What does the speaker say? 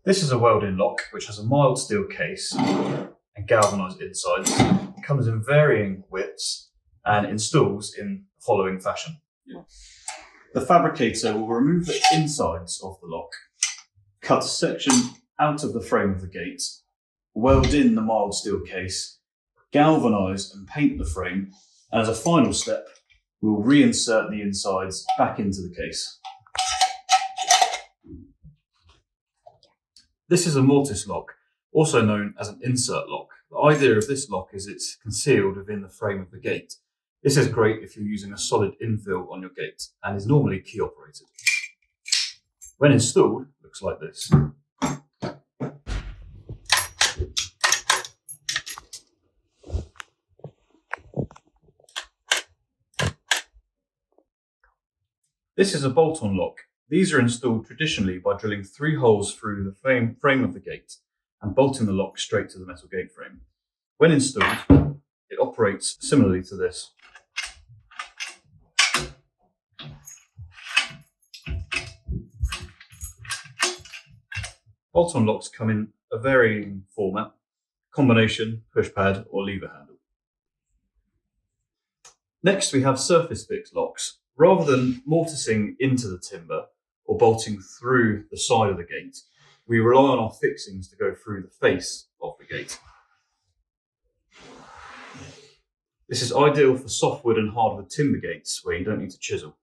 This is a Weld-in lock which has a mild steel case and galvanised insides. It comes in varying widths and installs in the following fashion. The fabricator will remove the insides of the lock, cut a section out of the frame of the gate, weld in the mild steel case, galvanise and paint the frame, and as a final step, we will reinsert the insides back into the case. This is a mortise lock, also known as an insert lock. The idea of this lock is it's concealed within the frame of the gate. This is great if you're using a solid infill on your gate and is normally key operated. When installed, it looks like this. This is a bolt-on lock. These are installed traditionally by drilling 3 holes through the frame of the gate and bolting the lock straight to the metal gate frame. When installed, it operates similarly to this. Bolt-on locks come in a varying format: combination, push pad or lever handle. Next we have surface fixed locks. Rather than mortising into the timber or bolting through the side of the gate, we rely on our fixings to go through the face of the gate. This is ideal for softwood and hardwood timber gates where you don't need to chisel.